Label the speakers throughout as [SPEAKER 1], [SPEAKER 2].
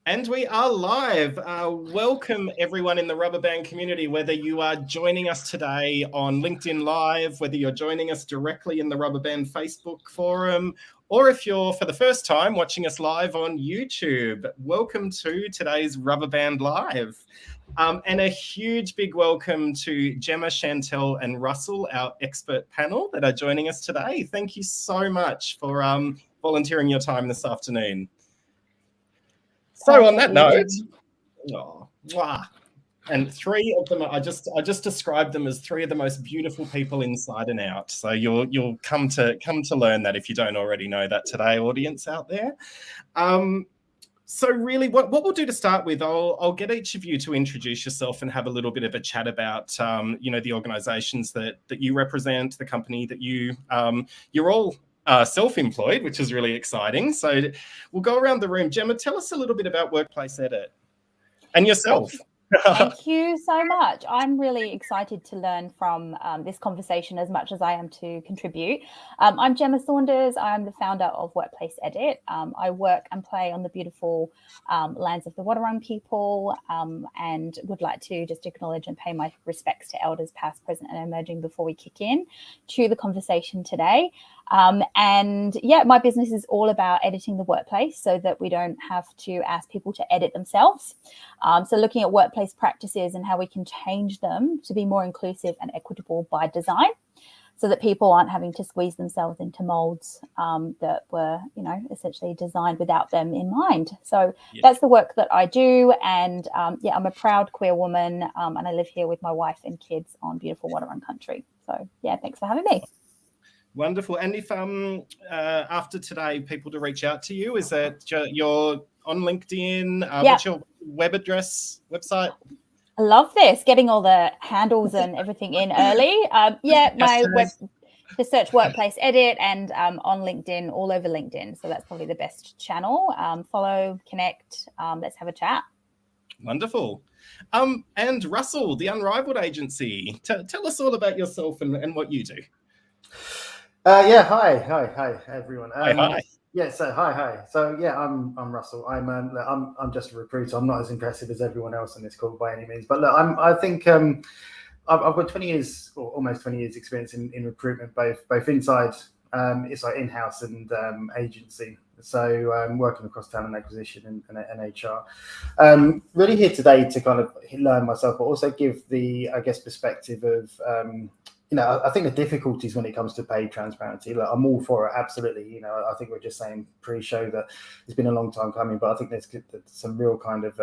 [SPEAKER 1] And we are live. Welcome everyone in the Rubberband community, whether you are joining us today on LinkedIn Live, whether you're joining us directly in the Rubberband Facebook forum, or if you're for the first time watching us live on YouTube. Welcome to today's Rubberband Live. And a huge big welcome to Gemma, Shantel and Russell, our expert panel that are joining us today. Thank you so much for volunteering your time this afternoon. So on that note, and three of them, I just described them as three of the most beautiful people inside and out. So you'll come to learn that if you don't already know that today, audience out there. So really, what we'll do to start with, I'll get each of you to introduce yourself and have a little bit of a chat about the organisations that you represent, the company that you're all self-employed, which is really exciting. So we'll go around the room. Gemma, tell us a little bit about Workplace Edit and yourself.
[SPEAKER 2] Thank you so much. I'm really excited to learn from this conversation as much as I am to contribute. I'm Gemma Saunders. I'm the founder of Workplace Edit. I work and play on the beautiful lands of the Wetherall people and would like to just acknowledge and pay my respects to elders past, present and emerging before we kick in to the conversation today. And yeah, my business is all about editing the workplace so that we don't have to ask people to edit themselves. So looking at workplace practices and how we can change them to be more inclusive and equitable by design so that people aren't having to squeeze themselves into molds that were, essentially designed without them in mind. So that's the work that I do. And I'm a proud queer woman and I live here with my wife and kids on beautiful Wetherall country. So yeah, thanks for having me.
[SPEAKER 1] Wonderful. And if after today people to reach out to you, is that you're on LinkedIn? What's your website?
[SPEAKER 2] I love this, getting all the handles and everything in early. Just search Workplace Edit and on LinkedIn, all over LinkedIn. So that's probably the best channel. Follow, connect, let's have a chat.
[SPEAKER 1] Wonderful. And Russell, the Unrivaled Agency. Tell us all about yourself and what you do.
[SPEAKER 3] Hi, everyone.
[SPEAKER 1] Hi.
[SPEAKER 3] Yeah, so hi. So yeah, I'm Russell. I'm just a recruiter. I'm not as impressive as everyone else on this call by any means. But look, I think I've got 20 years or almost 20 years experience in recruitment, both inside it's like in-house and agency. So working across talent acquisition and HR. Really here today to kind of learn myself, but also give the perspective of I think the difficulties when it comes to pay transparency. Look, I'm all for it, absolutely. I think we're just saying pre-show that it's been a long time coming, but I think there's some real kind of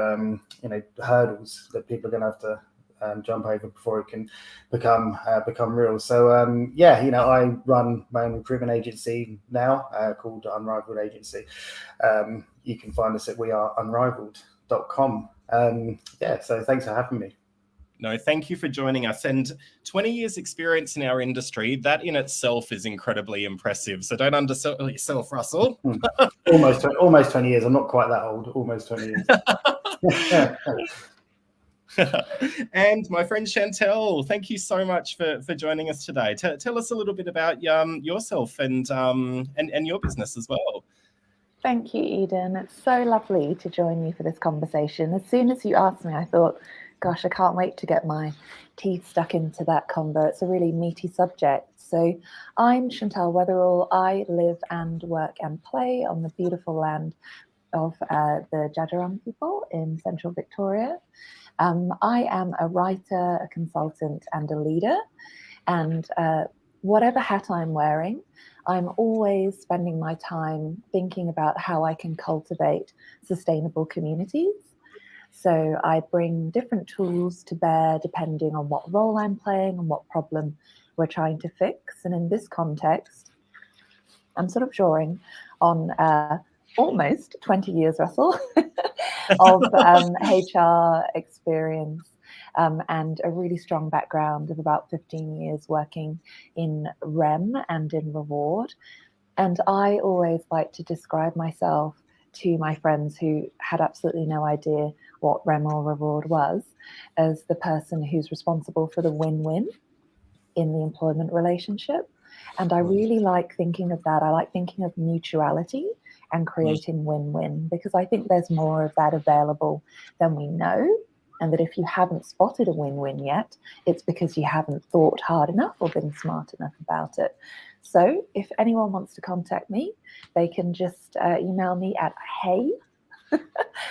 [SPEAKER 3] hurdles that people are going to have to jump over before it can become real. So I run my own recruitment agency now called Unrivaled Agency. You can find us at weareunrivaled.com. So thanks for having me.
[SPEAKER 1] No, thank you for joining us. And 20 years experience in our industry, that in itself is incredibly impressive. So don't undersell yourself, Russell.
[SPEAKER 3] Almost 20 years. I'm not quite that old. Almost 20
[SPEAKER 1] years. And my friend Shantel, thank you so much for joining us today. Tell us a little bit about yourself and your business as well.
[SPEAKER 4] Thank you, Eden. It's so lovely to join you for this conversation. As soon as you asked me, I thought, gosh, I can't wait to get my teeth stuck into that convo. It's a really meaty subject. So I'm Shantel Wetherall. I live and work and play on the beautiful land of the Jadjarong people in central Victoria. I am a writer, a consultant and a leader. And whatever hat I'm wearing, I'm always spending my time thinking about how I can cultivate sustainable communities. So I bring different tools to bear depending on what role I'm playing and what problem we're trying to fix. And in this context, I'm sort of drawing on almost 20 years, Russell, of HR experience and a really strong background of about 15 years working in REM and in reward. And I always like to describe myself to my friends who had absolutely no idea what REM or reward was as the person who's responsible for the win-win in the employment relationship. And I really like thinking of that. I like thinking of mutuality and creating win-win, because I think there's more of that available than we know. And that if you haven't spotted a win-win yet, it's because you haven't thought hard enough or been smart enough about it. So if anyone wants to contact me, they can just email me at hey,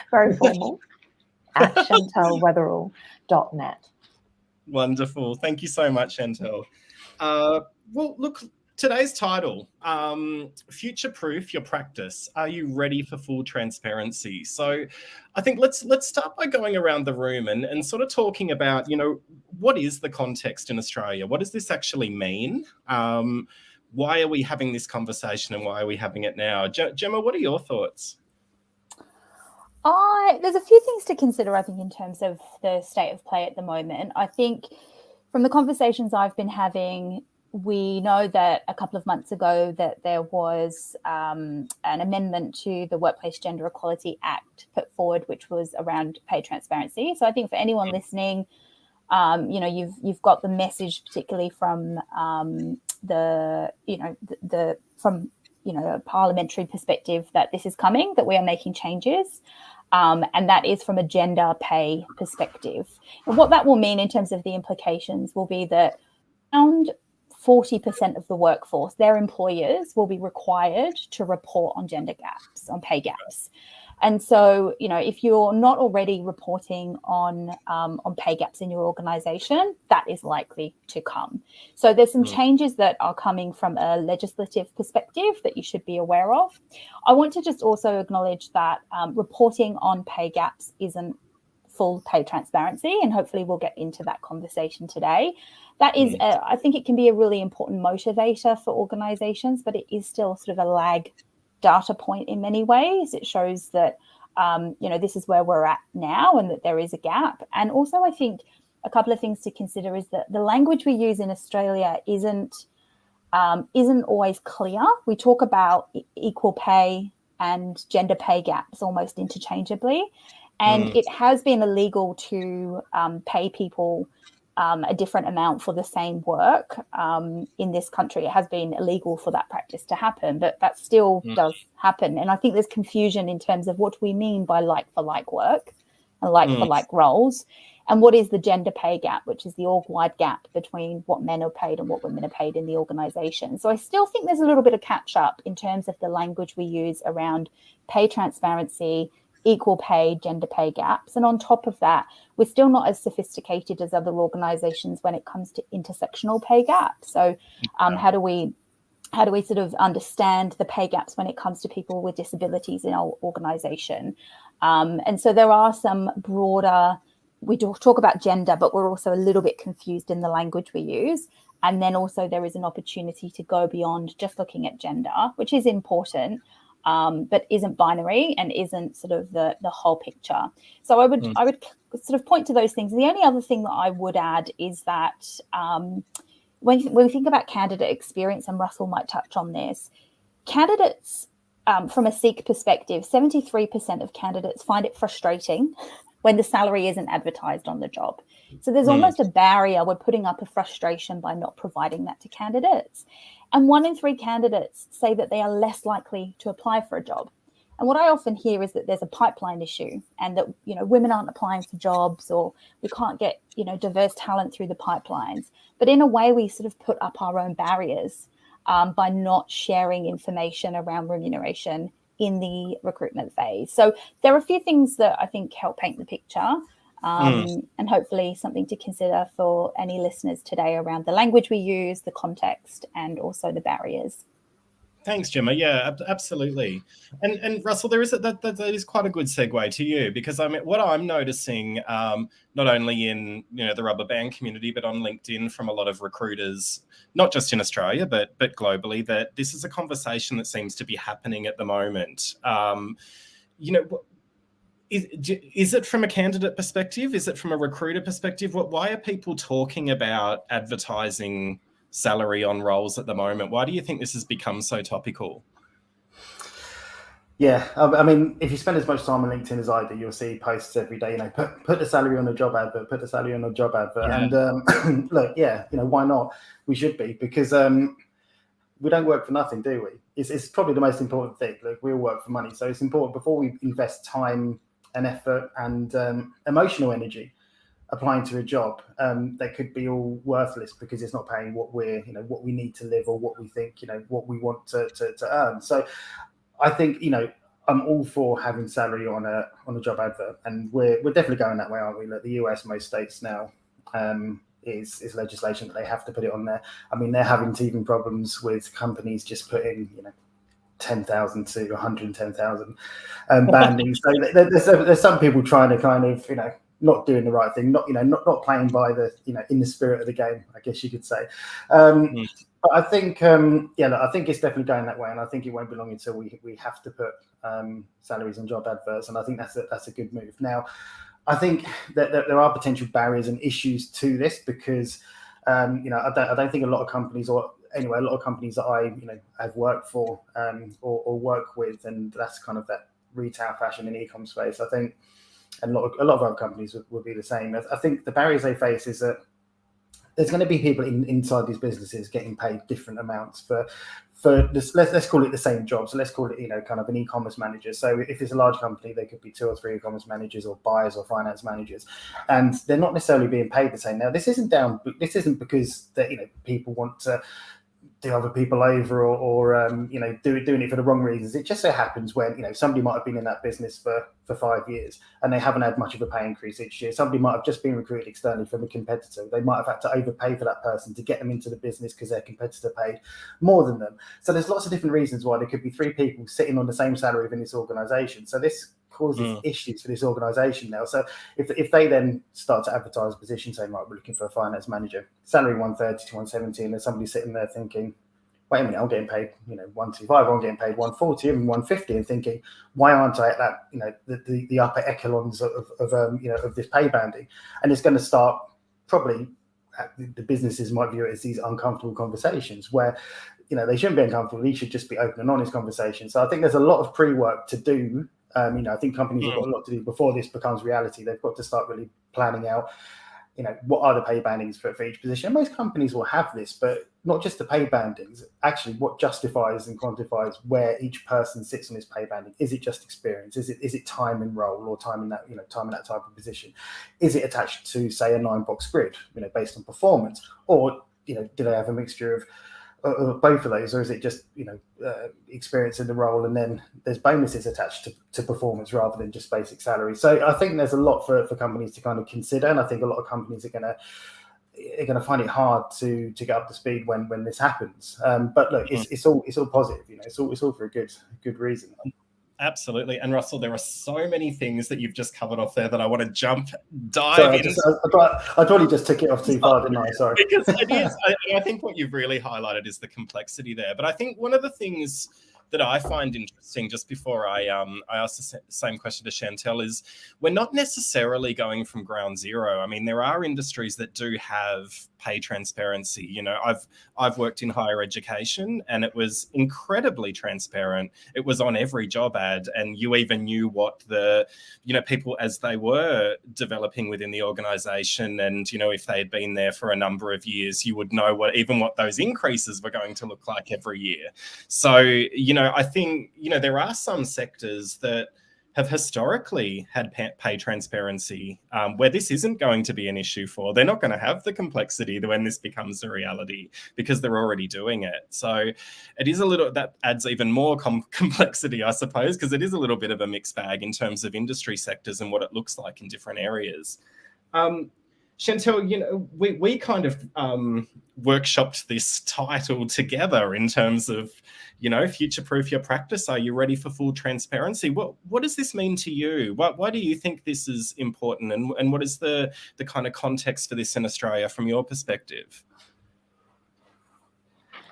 [SPEAKER 4] very formal, at chantelwetherall.net.
[SPEAKER 1] Wonderful. Thank you so much, Shantel. Well, look, today's title, Future-Proof Your Practice. Are you ready for full transparency? So I think let's start by going around the room and sort of talking about, what is the context in Australia? What does this actually mean? Why are we having this conversation and why are we having it now? Gemma, what are your thoughts?
[SPEAKER 2] There's a few things to consider, I think, in terms of the state of play at the moment. I think from the conversations I've been having, we know that a couple of months ago that there was an amendment to the Workplace Gender Equality Act put forward, which was around pay transparency. So I think for anyone listening, you've got the message, particularly from a parliamentary perspective, that this is coming, that we are making changes. And that is from a gender pay perspective. And what that will mean in terms of the implications will be that around 40% of the workforce, their employers, will be required to report on gender gaps, on pay gaps. And so, if you're not already reporting on pay gaps in your organisation, that is likely to come. So there's some changes that are coming from a legislative perspective that you should be aware of. I want to just also acknowledge that reporting on pay gaps isn't full pay transparency, and hopefully we'll get into that conversation today. That is, I think it can be a really important motivator for organisations, but it is still sort of a lag data point in many ways. It shows that, this is where we're at now and that there is a gap. And also I think a couple of things to consider is that the language we use in Australia isn't always clear. We talk about equal pay and gender pay gaps almost interchangeably. And it has been illegal to pay people a different amount for the same work in this country. It has been illegal for that practice to happen, but that still does happen. And I think there's confusion in terms of what we mean by like-for-like work and like-for-like roles, and what is the gender pay gap, which is the org-wide gap between what men are paid and what women are paid in the organisation. So I still think there's a little bit of catch-up in terms of the language we use around pay transparency, equal pay, gender pay gaps. And on top of that, we're still not as sophisticated as other organisations when it comes to intersectional pay gaps. So how do we sort of understand the pay gaps when it comes to people with disabilities in our organisation? And so there are some broader, we talk about gender, but we're also a little bit confused in the language we use. And then also there is an opportunity to go beyond just looking at gender, which is important, but isn't binary and isn't sort of the whole picture. So I would sort of point to those things. The only other thing that I would add is that when we think about candidate experience, and Russell might touch on this, candidates from a SEEK perspective, 73% of candidates find it frustrating when the salary isn't advertised on the job. So there's almost a barrier. We're putting up a frustration by not providing that to candidates. And 1 in 3 candidates say that they are less likely to apply for a job. And what I often hear is that there's a pipeline issue, and that, women aren't applying for jobs, or we can't get, diverse talent through the pipelines. But in a way, we sort of put up our own barriers by not sharing information around remuneration in the recruitment phase. So there are a few things that I think help paint the picture, and hopefully something to consider for any listeners today around the language we use, the context, and also the barriers.
[SPEAKER 1] Thanks, Gemma. Yeah, absolutely. And Russell, that is quite a good segue to you, because I mean, what I'm noticing, not only in the Rubberband community, but on LinkedIn from a lot of recruiters, not just in Australia, but globally, that this is a conversation that seems to be happening at the moment. Is it from a candidate perspective? Is it from a recruiter perspective? Why are people talking about advertising salary on roles at the moment? Why do you think this has become so topical?
[SPEAKER 3] Yeah, I mean, if you spend as much time on LinkedIn as I do, you'll see posts every day, put the salary on a job advert, put the salary on a job advert. Yeah. And look, why not? We should be, because we don't work for nothing, do we? It's probably the most important thing. Like, we all work for money, so it's important before we invest time and effort and emotional energy applying to a job that could be all worthless because it's not paying what what we need to live, or what we think, what we want to earn. So I think, I'm all for having salary on a job advert, and we're definitely going that way, aren't we? Like, the US, most states now is legislation that they have to put it on there. I mean, they're having teething problems with companies just putting 10,000 to 110,000 banding. So there's some people trying to kind of not doing the right thing, not playing by the in the spirit of the game, I guess you could say. But I think I think it's definitely going that way, and I think it won't be long until we have to put salaries on job adverts, and I think that's a good move. Now, I think that there are potential barriers and issues to this because I don't think a lot of companies, or anyway, a lot of companies that I have worked for or work with, and that's kind of that retail, fashion, and e-com space. I think, and a lot of other companies would be the same. I think the barriers they face is that there's going to be people inside these businesses getting paid different amounts for this. Let's call it the same job. So let's call it kind of an e-commerce manager. So if it's a large company, there could be 2 or 3 e-commerce managers, or buyers, or finance managers, and they're not necessarily being paid the same. Now, this isn't because that people want to do other people over, or doing it for the wrong reasons. It just so happens when somebody might have been in that business for 5 years and they haven't had much of a pay increase each year. Somebody might have just been recruited externally from a competitor. They might have had to overpay for that person to get them into the business because their competitor paid more than them. So there's lots of different reasons why there could be 3 people sitting on the same salary within this organisation. So this causes issues for this organisation now. So if they then start to advertise a position, saying, right, we're looking for a finance manager, salary 130 to 170, and there's somebody sitting there thinking, wait a minute, I'm getting paid 125, I'm getting paid 140, even 150, and thinking, why aren't I at that the upper echelons of this pay banding? And it's going to start, probably the businesses might view it as these uncomfortable conversations where they shouldn't be uncomfortable. These should just be open and honest conversations. So I think there's a lot of pre-work to do. I think companies have got a lot to do before this becomes reality. They've got to start really planning out, what are the pay bandings for each position. And most companies will have this, but not just the pay bandings, actually what justifies and quantifies where each person sits on this pay banding. Is it just experience? Is it time in role, or time in that, time in that type of position? Is it attached to, say, a 9-box grid, based on performance? Or, do they have a mixture of both of those, or is it just experience in the role, and then there's bonuses attached to performance rather than just basic salary? So I think there's a lot for companies to kind of consider, and I think a lot of companies are going to find it hard to get up to speed when this happens. But look, it's all positive, it's all for a good reason.
[SPEAKER 1] Absolutely. And Russell, there are so many things that you've just covered off there that I want to dive into.
[SPEAKER 3] I probably just took it off too far, didn't I? Sorry.
[SPEAKER 1] Because it is. I think what you've really highlighted is the complexity there. But I think one of the things that I find interesting, just before I ask the same question to Shantel, is we're not necessarily going from ground zero. I mean, there are industries that do have pay transparency. I've worked in higher education, and it was incredibly transparent. It was on every job ad, and you even knew what the people, as they were developing within the organisation, and if they had been there for a number of years, you would know what those increases were going to look like every year. So I think there are some sectors that have historically had pay transparency where this isn't going to be an issue for. They're not going to have the complexity when this becomes a reality because they're already doing it. So it is that adds even more complexity, I suppose, because it is a little bit of a mixed bag in terms of industry sectors and what it looks like in different areas. Shantel, we kind of workshopped this title together in terms of, future-proof your practice. Are you ready for full transparency? What does this mean to you? Why do you think this is important? And what is the kind of context for this in Australia from your perspective?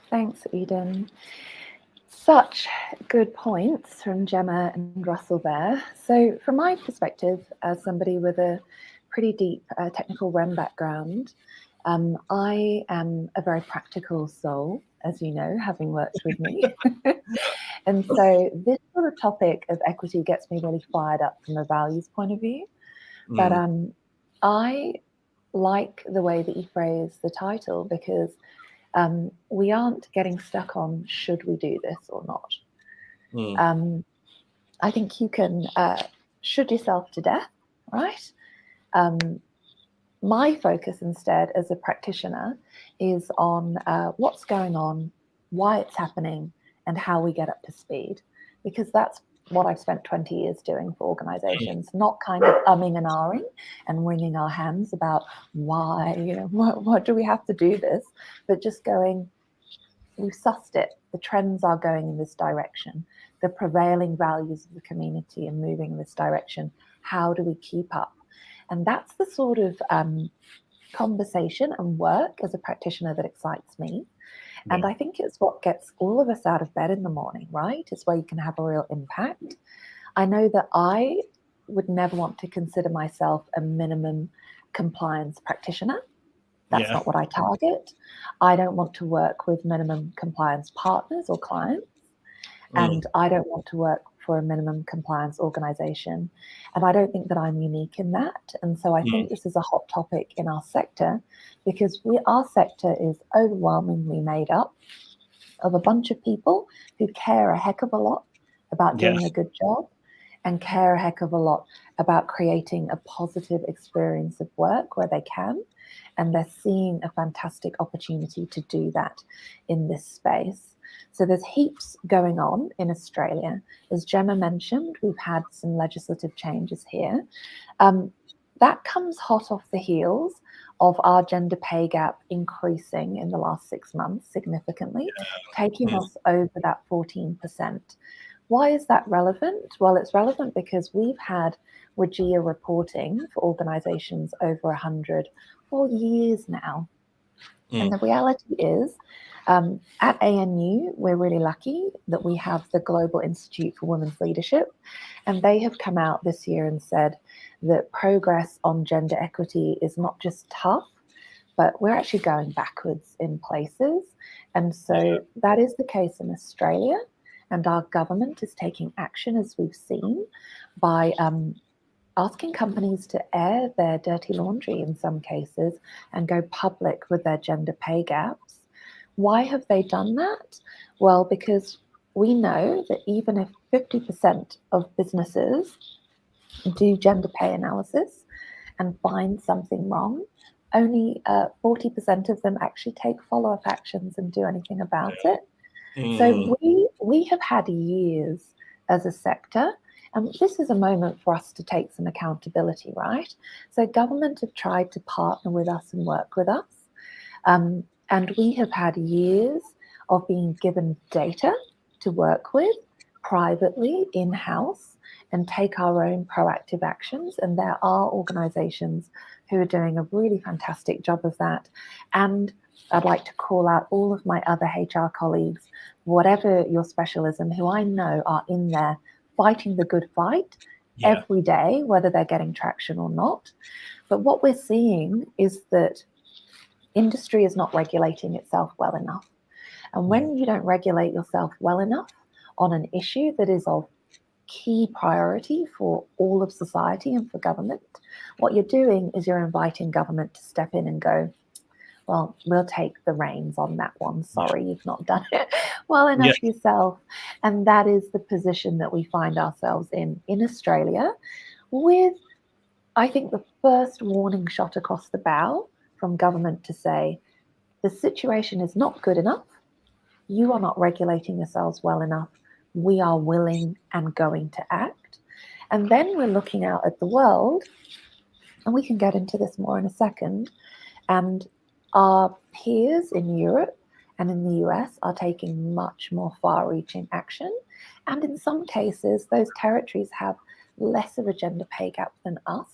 [SPEAKER 4] Thanks, Eden. Such good points from Gemma and Russell there. So from my perspective, as somebody with a pretty deep technical REM background, I am a very practical soul, as you know, having worked with me. And so this sort of topic of equity gets me really fired up from a values point of view. But I like the way that you phrase the title, because We aren't getting stuck on should we do this or not. I think you can should yourself to death, right? My focus instead as a practitioner is on what's going on, why it's happening, and how we get up to speed, because that's what I've spent 20 years doing for organizations, not kind of umming and ahhing and wringing our hands about why, what do we have to do this, but just going, we've sussed it. The trends are going in this direction. The prevailing values of the community are moving in this direction. How do we keep up? And that's the sort of conversation and work as a practitioner that excites me. Yeah. And I think it's what gets all of us out of bed in the morning, right? It's where you can have a real impact. I know that I would never want to consider myself a minimum compliance practitioner. That's not what I target. I don't want to work with minimum compliance partners or clients. And I don't want to work for a minimum compliance organization. And I don't think that I'm unique in that. And so I think this is a hot topic in our sector, because our sector is overwhelmingly made up of a bunch of people who care a heck of a lot about doing a good job and care a heck of a lot about creating a positive experience of work where they can. And they're seeing a fantastic opportunity to do that in this space. So there's heaps going on in Australia. As Gemma mentioned, we've had some legislative changes here. That comes hot off the heels of our gender pay gap increasing in the last 6 months significantly, taking us over that 14%. Why is that relevant? Well, it's relevant because we've had WGEA reporting for organisations over 100 for years now. And the reality is, at ANU, we're really lucky that we have the Global Institute for Women's Leadership, and they have come out this year and said that progress on gender equity is not just tough, but we're actually going backwards in places. And so that is the case in Australia, and our government is taking action, as we've seen, by asking companies to air their dirty laundry in some cases and go public with their gender pay gaps. Why have they done that? Well, because we know that even if 50% of businesses do gender pay analysis and find something wrong, only 40% of them actually take follow-up actions and do anything about it. So we have had years as a sector. And this is a moment for us to take some accountability, right? So government have tried to partner with us and work with us. And we have had years of being given data to work with privately, in-house, and take our own proactive actions. And there are organisations who are doing a really fantastic job of that. And I'd like to call out all of my other HR colleagues, whatever your specialism, who I know are in there fighting the good fight every day, whether they're getting traction or not. But what we're seeing is that industry is not regulating itself well enough. And when you don't regulate yourself well enough on an issue that is of key priority for all of society and for government, what you're doing is you're inviting government to step in and go, well, we'll take the reins on that one. Sorry, you've not done it well enough yourself. And that is the position that we find ourselves in Australia, with, I think, the first warning shot across the bow from government to say, the situation is not good enough. You are not regulating yourselves well enough. We are willing and going to act. And then we're looking out at the world, and we can get into this more in a second, and our peers in Europe and in the US are taking much more far-reaching action. And in some cases, those territories have less of a gender pay gap than us,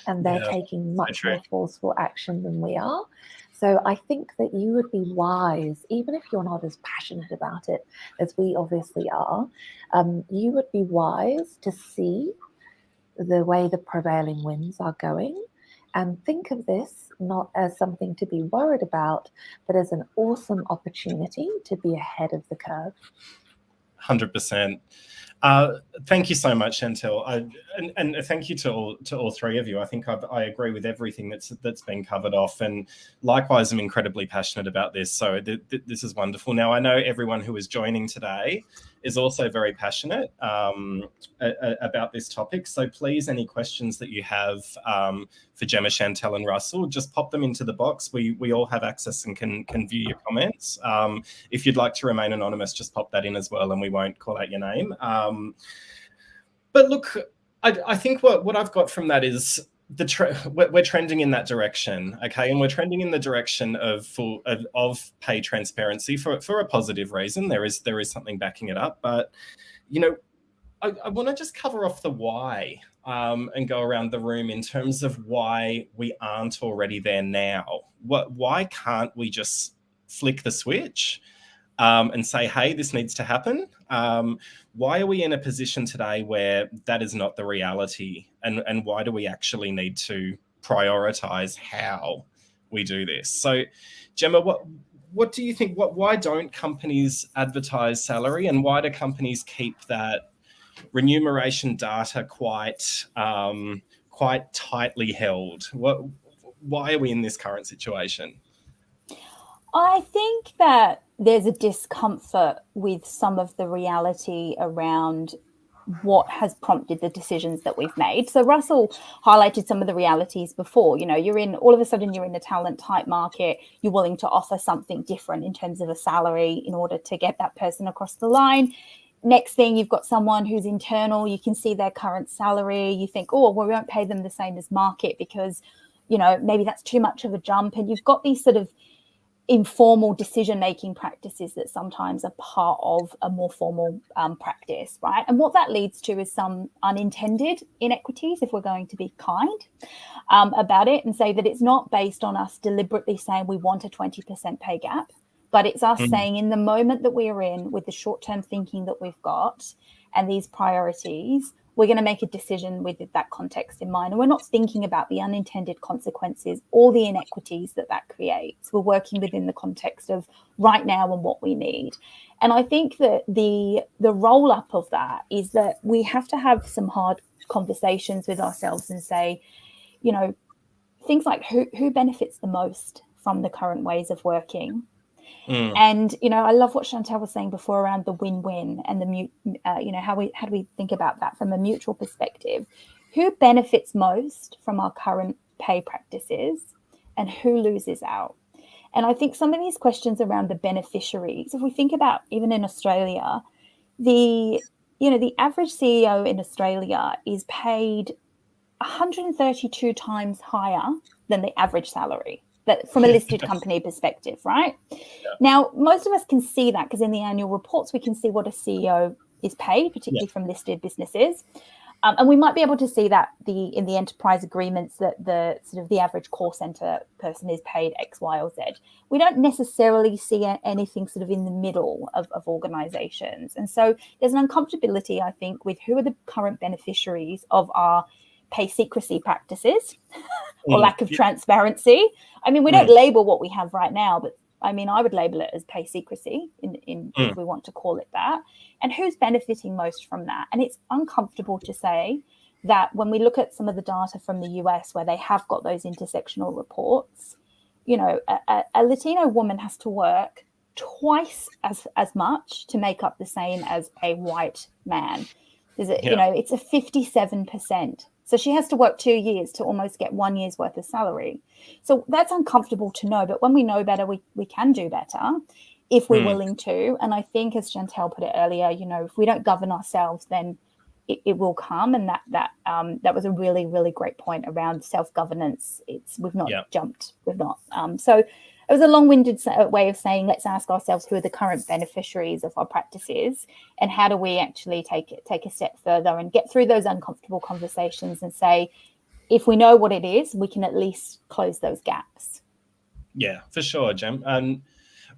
[SPEAKER 4] and they're taking much more forceful action than we are. So I think that you would be wise, even if you're not as passionate about it as we obviously are, you would be wise to see the way the prevailing winds are going, and think of this not as something to be worried about, but as an awesome opportunity to be ahead of the curve.
[SPEAKER 1] 100%. Thank you so much, Shantel, and thank you to all three of you. I think I agree with everything that's been covered off, and likewise, I'm incredibly passionate about this. So this is wonderful. Now, I know everyone who is joining today is also very passionate about this topic. So please, any questions that you have for Gemma, Shantel, and Russell, just pop them into the box. We all have access and can view your comments. If you'd like to remain anonymous, just pop that in as well, and we won't call out your name. But look, I think what I've got from that is we're trending in that direction, okay, and we're trending in the direction of pay transparency for a positive reason. There is something backing it up, but I want to just cover off the why and go around the room in terms of why we aren't already there now. Why can't we just flick the switch and say, hey, this needs to happen? Why are we in a position today where that is not the reality? And why do we actually need to prioritize how we do this? So, Gemma, what do you think? Why don't companies advertise salary, and why do companies keep that remuneration data quite tightly held? Why are we in this current situation?
[SPEAKER 2] I think that there's a discomfort with some of the reality around what has prompted the decisions that we've made. So Russell highlighted some of the realities before. All of a sudden you're in the talent type market. You're willing to offer something different in terms of a salary in order to get that person across the line. Next thing, you've got someone who's internal. You can see their current salary. You think, oh, well, we won't pay them the same as market because, maybe that's too much of a jump. And you've got these sort of informal decision-making practices that sometimes are part of a more formal practice, right? And what that leads to is some unintended inequities, if we're going to be kind about it and say that it's not based on us deliberately saying we want a 20% pay gap, but it's us saying in the moment that we are in with the short-term thinking that we've got and these priorities, we're going to make a decision with that context in mind. And we're not thinking about the unintended consequences or the inequities that creates. We're working within the context of right now and what we need. And I think that the roll-up of that is that we have to have some hard conversations with ourselves and say, things like who benefits the most from the current ways of working. And I love what Shantel was saying before around the win-win and how do we think about that from a mutual perspective? Who benefits most from our current pay practices and who loses out? And I think some of these questions around the beneficiaries, if we think about even in Australia, the average CEO in Australia is paid 132 times higher than the average salary. That from a listed company perspective, right? Yeah. Now, most of us can see that because in the annual reports, we can see what a CEO is paid, particularly from listed businesses. And we might be able to see that in the enterprise agreements that the sort of the average call center person is paid X, Y, or Z. We don't necessarily see anything sort of in the middle of organizations. And so there's an uncomfortability, I think, with who are the current beneficiaries of our pay secrecy practices or lack of transparency. I mean, we don't label what we have right now, but I mean, I would label it as pay secrecy if we want to call it that. And who's benefiting most from that? And it's uncomfortable to say that when we look at some of the data from the US where they have got those intersectional reports, a Latino woman has to work twice as much to make up the same as a white man. It's a 57%. So she has to work 2 years to almost get 1 year's worth of salary. So that's uncomfortable to know. But when we know better, we can do better if we're willing to. And I think, as Shantel put it earlier, if we don't govern ourselves, then it will come. And that was a really, really great point around self-governance. We've not jumped. We've not. So it was a long-winded way of saying, let's ask ourselves who are the current beneficiaries of our practices and how do we actually take a step further and get through those uncomfortable conversations and say, if we know what it is, we can at least close those gaps.
[SPEAKER 1] Yeah, for sure, Gem. And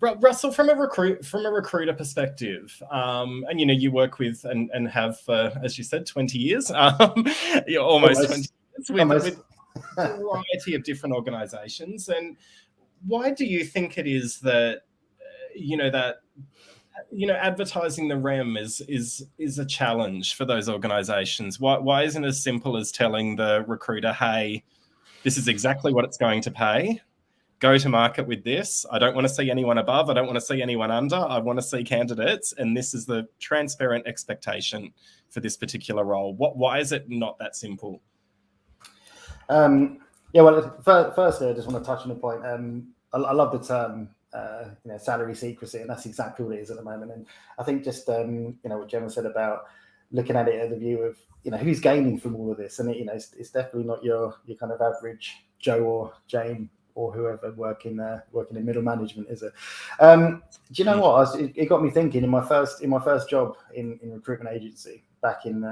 [SPEAKER 1] Russell, from a recruiter perspective, and you work with and have, as you said, 20 years, almost 20 years with a variety of different organizations. And why do you think it is that, that advertising the REM is a challenge for those organisations. Why isn't it as simple as telling the recruiter, hey, this is exactly what it's going to pay. Go to market with this. I don't want to see anyone above. I don't want to see anyone under. I want to see candidates. And this is the transparent expectation for this particular role. Why is it not that simple?
[SPEAKER 3] Firstly, I just want to touch on the point. I love the term, salary secrecy, and that's exactly what it is at the moment. And I think just, what Gemma said about looking at it at the view of, who's gaining from all of this. And, it's definitely not your kind of average Joe or Jane or whoever working in middle management, is it? Do you know what? It got me thinking in my first job in recruitment agency back in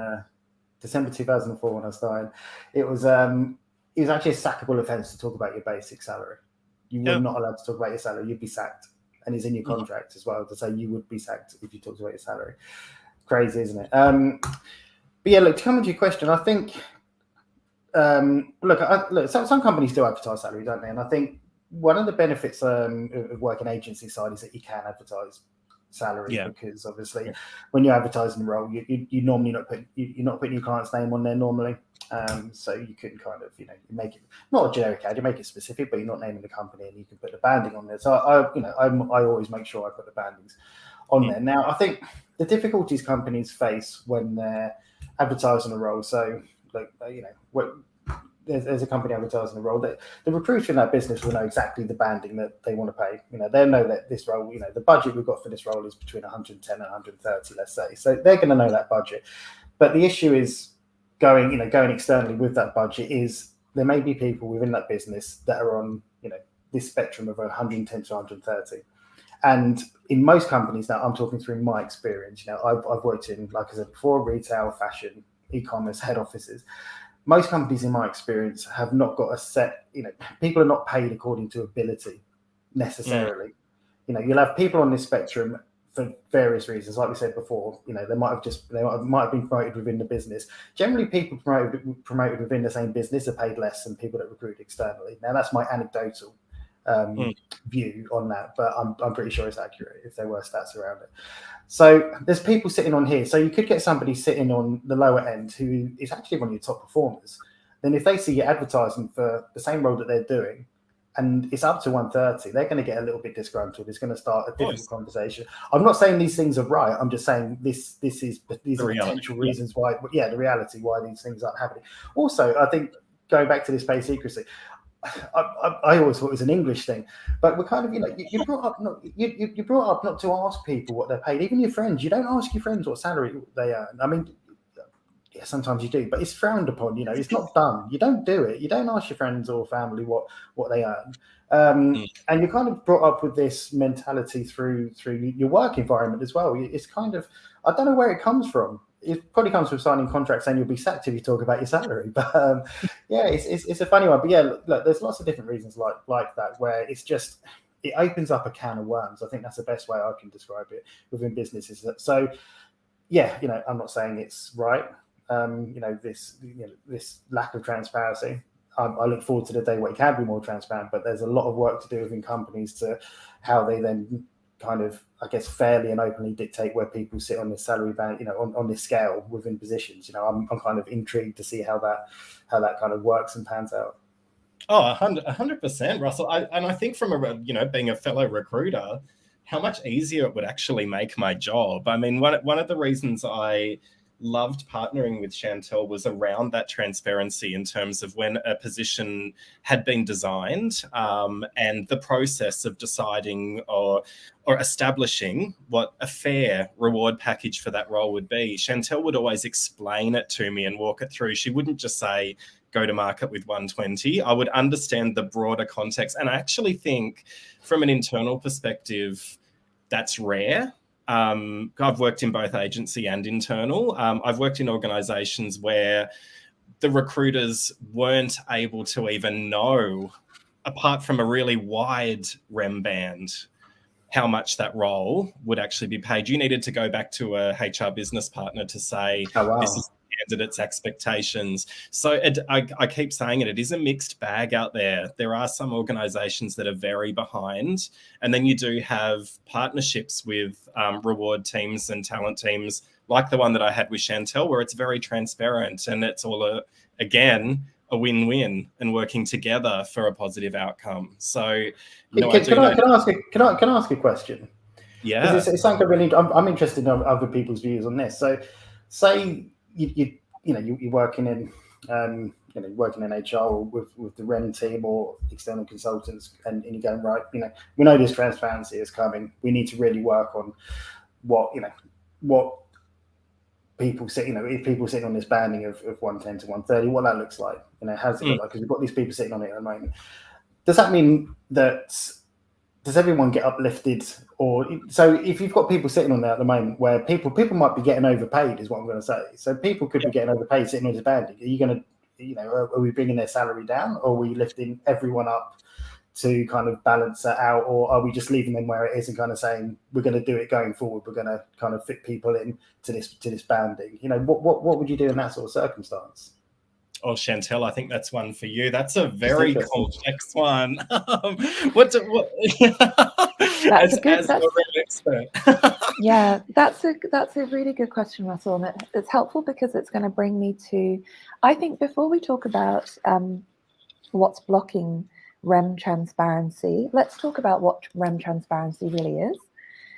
[SPEAKER 3] December 2004 when I started. It was actually a sackable offence to talk about your basic salary. You were not allowed to talk about your salary. You'd be sacked, and it's in your contract as well to say you would be sacked if you talked about your salary. Crazy, isn't it? But yeah, look, to come to your question, I think. Some companies do advertise salary, don't they? And I think one of the benefits of working agency side is that you can advertise salary because obviously when you're advertising the role, you normally you're not putting your client's name on there normally. So you can kind of, you make it not a generic ad, you make it specific, but you're not naming the company, and you can put the banding on there. So I always make sure I put the bandings on there. Now, I think the difficulties companies face when they're advertising a role. So, there's a company advertising a role that the recruiter in that business will know exactly the banding that they want to pay. They'll know that this role, the budget we've got for this role is between 110 and 130, let's say. So they're going to know that budget. But the issue is going externally with that budget is there may be people within that business that are on, this spectrum of 110 to 130. And in most companies, now I'm talking through my experience, I've worked in, like I said before, retail, fashion, e-commerce, head offices. Most companies, in my experience, have not got a set, people are not paid according to ability necessarily. You'll have people on this spectrum for various reasons. Like we said before, they might have been promoted within the business. Generally, people promoted within the same business are paid less than people that recruit externally. Now, that's my anecdotal view on that, but I'm pretty sure it's accurate if there were stats around it. So there's people sitting on here. So you could get somebody sitting on the lower end who is actually one of your top performers. Then if they see you advertising for the same role that they're doing and it's up to 130, they're going to get a little bit disgruntled. It's going to start a difficult conversation. I'm not saying these things are right. I'm just saying these are potential reasons why, the reality why these things aren't happening. Also, I think going back to this pay secrecy, I always thought it was an English thing, but we're kind of, you brought up not to ask people what they're paid. Even your friends, you don't ask your friends what salary they earn. I mean, yeah, sometimes you do, but it's frowned upon. It's not done. You don't do it. You don't ask your friends or family what they earn. And you're kind of brought up with this mentality through your work environment as well. It's kind of, I don't know where it comes from. It probably comes from signing contracts saying you'll be sacked if you talk about your salary. But it's a funny one. But yeah, look, there's lots of different reasons like that where it's just, it opens up a can of worms. I think that's the best way I can describe it within businesses. So yeah, I'm not saying it's right. This lack of transparency. I look forward to the day where it can be more transparent, but there's a lot of work to do within companies to how they then kind of, I guess, fairly and openly dictate where people sit on this salary band, on this scale within positions. I'm kind of intrigued to see how that kind of works and pans out.
[SPEAKER 1] Oh, 100%, Russell. I think from being a fellow recruiter, how much easier it would actually make my job. I mean, one of the reasons I loved partnering with Shantel was around that transparency in terms of when a position had been designed and the process of deciding or establishing what a fair reward package for that role would be. Shantel would always explain it to me and walk it through. She wouldn't just say, go to market with 120. I would understand the broader context. And I actually think from an internal perspective, that's rare. I've worked in both agency and internal. I've worked in organisations where the recruiters weren't able to even know, apart from a really wide REM band, how much that role would actually be paid. You needed to go back to a HR business partner to say, this is candidates' expectations. So I keep saying it is a mixed bag out there. There are some organisations that are very behind, and then you do have partnerships with reward teams and talent teams like the one that I had with Shantel, where it's very transparent and it's all again a win-win and working together for a positive outcome. So,
[SPEAKER 3] can I ask a question?
[SPEAKER 1] Yeah,
[SPEAKER 3] it's something really. I'm interested in other people's views on this. So, say you're working in working in HR with the REM team or external consultants, and you're going, right, we know this transparency is coming. We need to really work on what people sit, if people sitting on this banding of 110 to 130, what that looks like, how does it look like? Because we've got these people sitting on it at the moment. Does that mean that, does everyone get uplifted? Or so if you've got people sitting on there at the moment where people might be getting overpaid, is what I'm going to say. So people could be getting overpaid sitting on this banding. Are you going to, are we bringing their salary down, or are we lifting everyone up to kind of balance that out, or are we just leaving them where it is and kind of saying we're going to do it going forward? We're going to kind of fit people in to this banding. What would you do in that sort of circumstance?
[SPEAKER 1] Oh, Shantel, I think that's one for you. That's a very complex one. As a expert.
[SPEAKER 4] Yeah, that's a really good question, Russell, and it's helpful because it's going to bring me to, I think, before we talk about what's blocking REM transparency, let's talk about what REM transparency really is.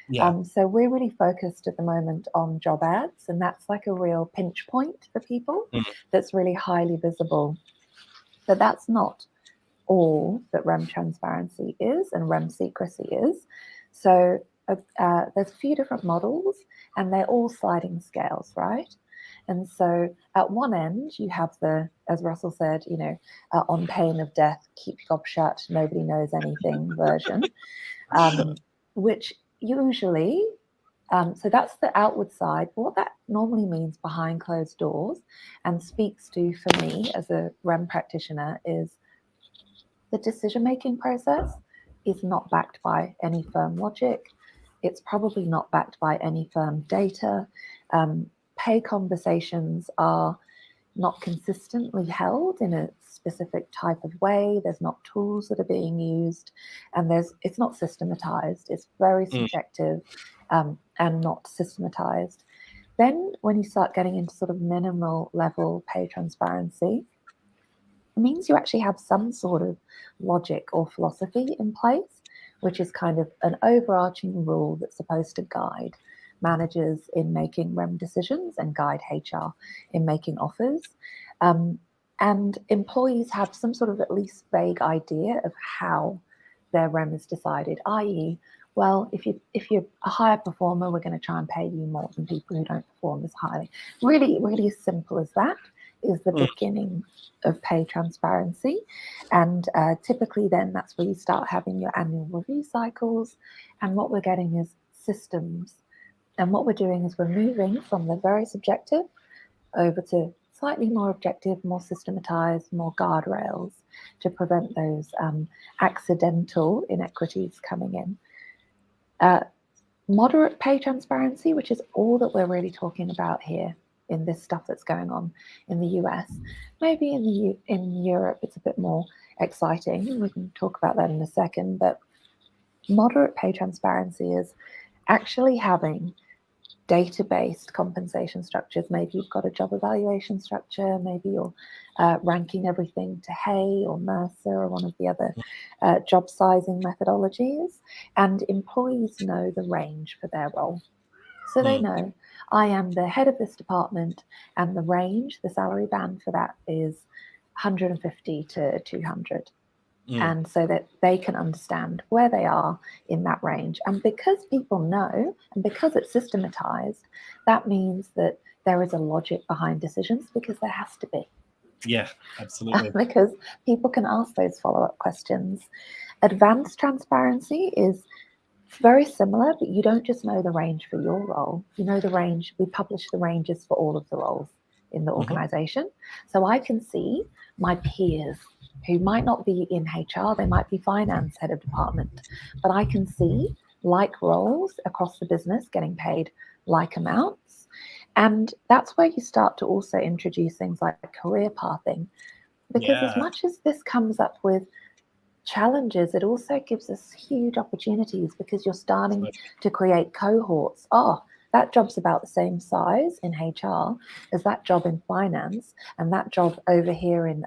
[SPEAKER 1] Yeah.
[SPEAKER 4] So we're really focused at the moment on job ads, and that's like a real pinch point for people that's really highly visible. But that's not all that REM transparency is and REM secrecy is. So there's a few different models, and they're all sliding scales, right? And so at one end, you have the, as Russell said, on pain of death, keep your gob shut, nobody knows anything version, which usually, so that's the outward side. What that normally means behind closed doors and speaks to, for me as a REM practitioner, is the decision-making process is not backed by any firm logic. It's probably not backed by any firm data. Pay conversations are not consistently held in a specific type of way. There's not tools that are being used, and it's not systematized. It's very subjective and not systematized. Then when you start getting into sort of minimal level pay transparency, it means you actually have some sort of logic or philosophy in place, which is kind of an overarching rule that's supposed to guide managers in making REM decisions and guide HR in making offers. And employees have some sort of at least vague idea of how their REM is decided, i.e., well, if you're a higher performer, we're going to try and pay you more than people who don't perform as highly. Really, really as simple as that is the beginning of pay transparency. And typically then that's where you start having your annual review cycles. And what we're getting is systems. And what we're doing is we're moving from the very subjective over to slightly more objective, more systematized, more guardrails to prevent those accidental inequities coming in. Moderate pay transparency, which is all that we're really talking about here in this stuff that's going on in the US. Maybe in Europe it's a bit more exciting. We can talk about that in a second, but moderate pay transparency is actually having data-based compensation structures. Maybe you've got a job evaluation structure, maybe you're ranking everything to Hay or Mercer or one of the other job sizing methodologies, and employees know the range for their role. So they know, I am the head of this department, and the range, the salary band for that is 150 to 200. And so that they can understand where they are in that range. And because people know, and because it's systematized, that means that there is a logic behind decisions, because there has to be.
[SPEAKER 1] Yeah, absolutely.
[SPEAKER 4] Because people can ask those follow-up questions. Advanced transparency is very similar, but you don't just know the range for your role. You know the range. We publish the ranges for all of the roles in the organization. So I can see my peers who might not be in HR, they might be finance head of department, but I can see like roles across the business getting paid like amounts. And that's where you start to also introduce things like career pathing, because as much as this comes up with challenges, it also gives us huge opportunities, because you're starting to create cohorts. Oh, that job's about the same size in HR as that job in finance, and that job over here in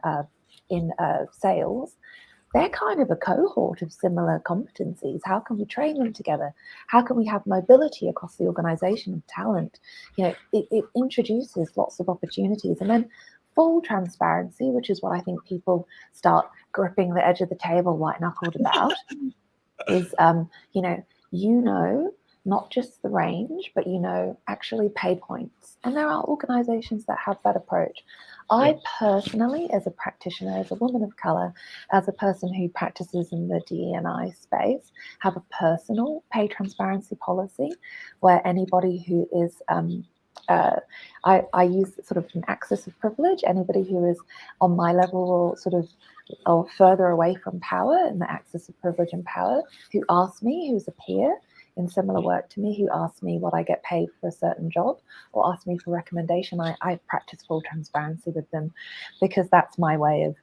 [SPEAKER 4] sales. They're kind of a cohort of similar competencies. How can we train them together? How can we have mobility across the organization of talent? It introduces lots of opportunities. And then full transparency, which is what I think people start gripping the edge of the table white knuckled about, is not just the range, but actually pay points. And there are organizations that have that approach. I personally, as a practitioner, as a woman of color, as a person who practices in the DE&I space, have a personal pay transparency policy where anybody who is I use sort of an axis of privilege. Anybody who is on my level or further away from power in the axis of privilege and power, who asks me, who's a peer in similar work to me, who asks me what I get paid for a certain job or asks me for recommendation, I practice full transparency with them, because that's my way of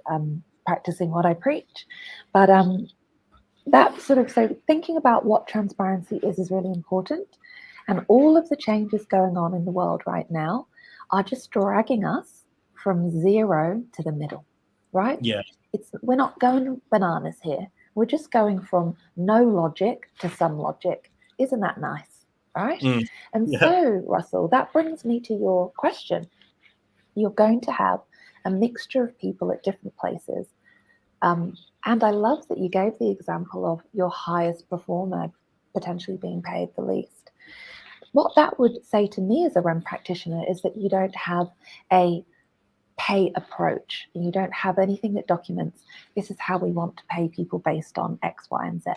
[SPEAKER 4] practicing what I preach. But so thinking about what transparency is really important. And all of the changes going on in the world right now are just dragging us from zero to the middle, right?
[SPEAKER 1] Yeah.
[SPEAKER 4] We're not going bananas here. We're just going from no logic to some logic. Isn't that nice, right? So, Russell, that brings me to your question. You're going to have a mixture of people at different places. And I love that you gave the example of your highest performer potentially being paid the least. What that would say to me as a REM practitioner is that you don't have a pay approach. You don't have anything that documents this is how we want to pay people based on X, Y, and Z.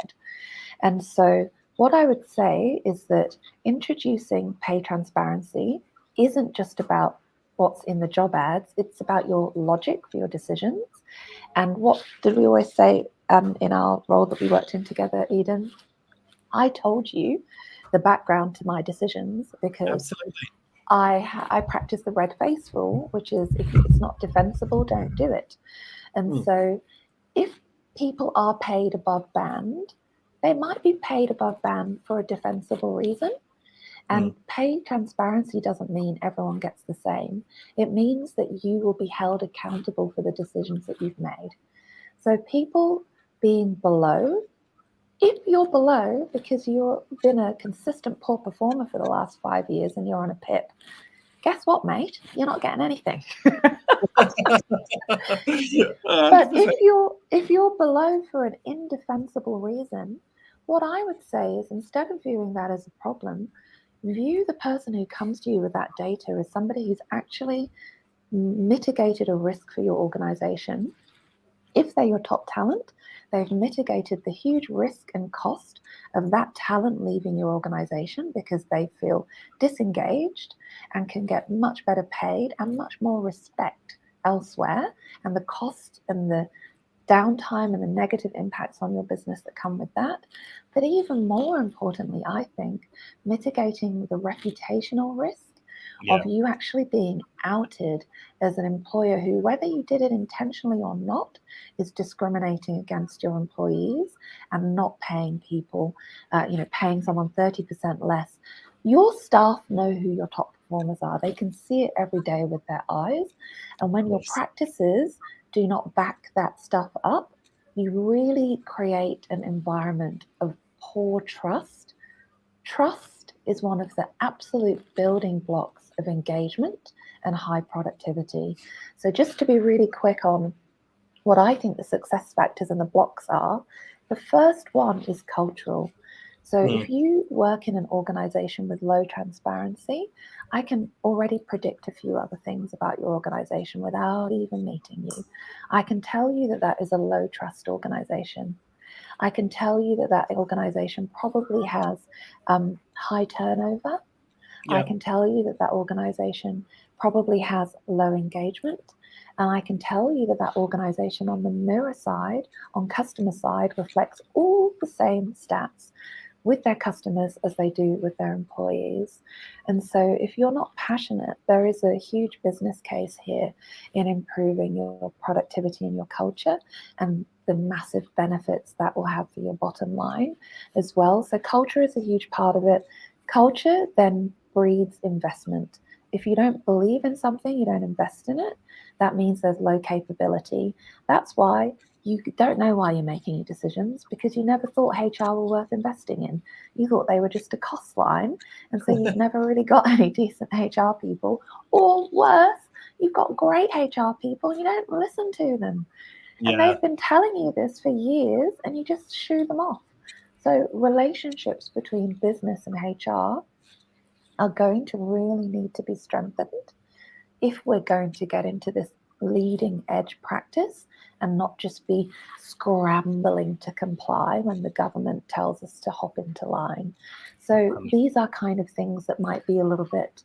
[SPEAKER 4] And so what I would say is that introducing pay transparency isn't just about what's in the job ads, it's about your logic for your decisions. And what did we always say in our role that we worked in together, Eden? I told you the background to my decisions because I practice the red face rule, which is if it's not defensible, don't do it. And so if people are paid above band, they might be paid above band for a defensible reason. And pay transparency doesn't mean everyone gets the same. It means that you will be held accountable for the decisions that you've made. So people being below, if you're below because you've been a consistent poor performer for the last 5 years and you're on a PIP, guess what, mate? You're not getting anything. But if you're below for an indefensible reason, what I would say is, instead of viewing that as a problem, view the person who comes to you with that data as somebody who's actually mitigated a risk for your organization. If they're your top talent, they've mitigated the huge risk and cost of that talent leaving your organization because they feel disengaged and can get much better paid and much more respect elsewhere, and the cost and the downtime and the negative impacts on your business that come with that. But even more importantly, I think, mitigating the reputational risk of you actually being outed as an employer who, whether you did it intentionally or not, is discriminating against your employees and not paying people, paying someone 30% less. Your staff know who your top performers are. They can see it every day with their eyes. And when your practices do not back that stuff up, you really create an environment of poor trust. Trust is one of the absolute building blocks of engagement and high productivity. So just to be really quick on what I think the success factors and the blocks are, the first one is cultural. So if you work in an organization with low transparency, I can already predict a few other things about your organization without even meeting you. I can tell you that that is a low trust organization. I can tell you that that organization probably has high turnover. I can tell you that that organization probably has low engagement. And I can tell you that that organization on the mirror side, on customer side, reflects all the same stats. with their customers as they do with their employees. And so if you're not passionate, there is a huge business case here in improving your productivity and your culture and the massive benefits that will have for your bottom line as well. So culture is a huge part of it. Culture then breeds investment. If you don't believe in something, you don't invest in it, that means there's low capability. That's why you don't know why you're making your decisions, because you never thought HR were worth investing in. You thought they were just a cost line. And so you've never really got any decent HR people. Or worse, you've got great HR people and you don't listen to them. Yeah. And they've been telling you this for years and you just shoo them off. So relationships between business and HR are going to really need to be strengthened if we're going to get into this leading edge practice and not just be scrambling to comply when the government tells us to hop into line. So these are kind of things that might be a little bit,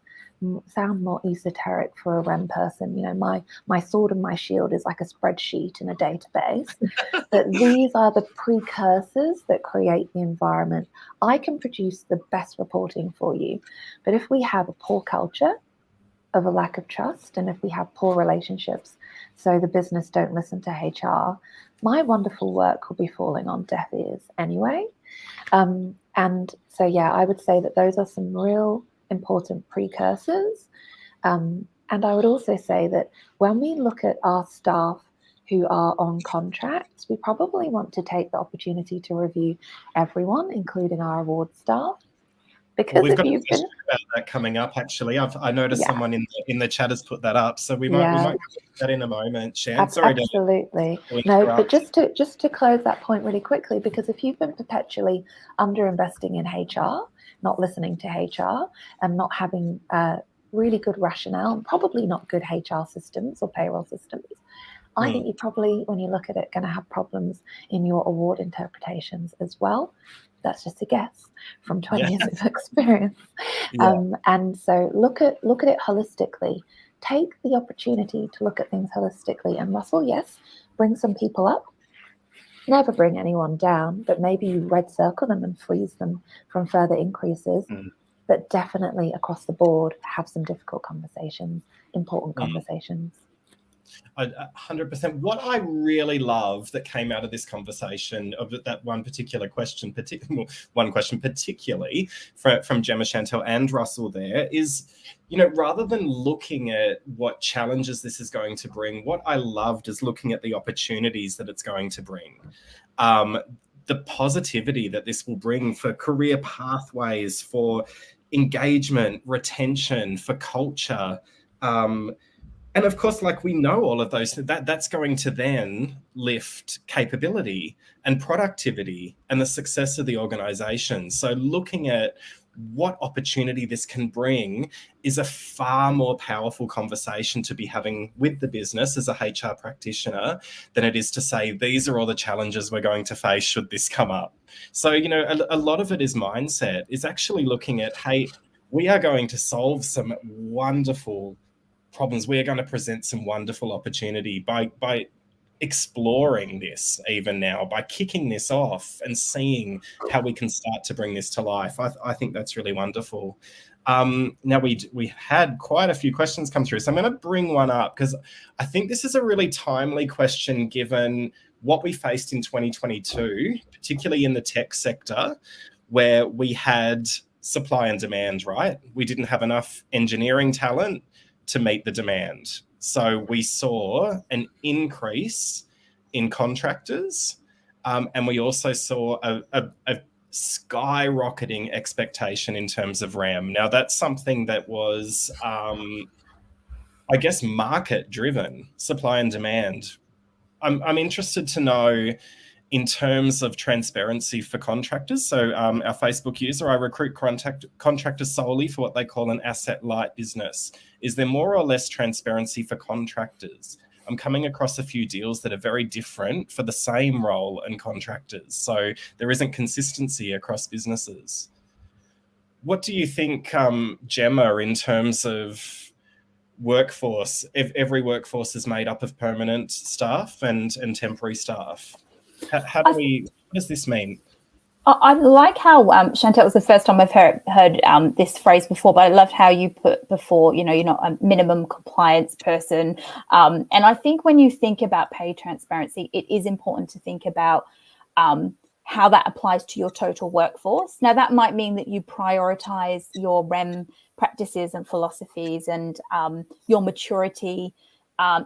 [SPEAKER 4] sound more esoteric for a REM person. You know, my sword and my shield is like a spreadsheet in a database. But these are the precursors that create the environment. I can produce the best reporting for you. But if we have a poor culture of a lack of trust, and if we have poor relationships, so the business don't listen to HR, my wonderful work will be falling on deaf ears anyway. And so, yeah, I would say that those are some real important precursors. And I would also say that when we look at our staff who are on contracts, we probably want to take the opportunity to review everyone, including our award staff. Because
[SPEAKER 1] we've got a question about that coming up. Actually, I noticed someone in the chat has put that up, so we might go into that in a moment. Shan, sorry,
[SPEAKER 4] absolutely. No, but just to close that point really quickly, because if you've been perpetually underinvesting in HR, not listening to HR, and not having really good rationale, and probably not good HR systems or payroll systems, I think you probably, when you look at it, going to have problems in your award interpretations as well. That's just a guess from 20 years of experience. And so look at it holistically. Take the opportunity to look at things holistically. And Russell, yes, bring some people up. Never bring anyone down, but maybe you red circle them and freeze them from further increases. But definitely across the board, have some difficult conversations, important conversations.
[SPEAKER 1] 100%. What I really love that came out of this conversation, of that one particular question, particularly from Gemma, Shantel and Russell there, is, you know, rather than looking at what challenges this is going to bring, what I loved is looking at the opportunities that it's going to bring. The positivity that this will bring for career pathways, for engagement, retention, for culture, and of course, like, we know all of those, that's going to then lift capability and productivity and the success of the organization. So looking at what opportunity this can bring is a far more powerful conversation to be having with the business as a HR practitioner than it is to say, these are all the challenges we're going to face should this come up. So, you know, a lot of it is mindset, is actually looking at, hey, we are going to solve some wonderful problems. We are going to present some wonderful opportunity by exploring this even now, by kicking this off and seeing how we can start to bring this to life. I think that's really wonderful. Now we had quite a few questions come through, so I'm going to bring one up because I think this is a really timely question given what we faced in 2022, particularly in the tech sector, where we had supply and demand, right? We didn't have enough engineering talent to meet the demand. So we saw an increase in contractors, and we also saw a skyrocketing expectation in terms of RAM. Now, that's something that was, I guess, market-driven, supply and demand. I'm interested to know, in terms of transparency for contractors. So our Facebook user, I recruit contractors solely for what they call an asset-light business. Is there more or less transparency for contractors? I'm coming across a few deals that are very different for the same role and contractors. So there isn't consistency across businesses. What do you think, Gemma, in terms of workforce? If every workforce is made up of permanent staff and temporary staff. What does this mean?
[SPEAKER 2] I like how Shantel, was the first time I've heard this phrase before, but I loved how you put before, you're not a minimum compliance person. And I think when you think about pay transparency, it is important to think about how that applies to your total workforce. Now, that might mean that you prioritize your REM practices and philosophies and your maturity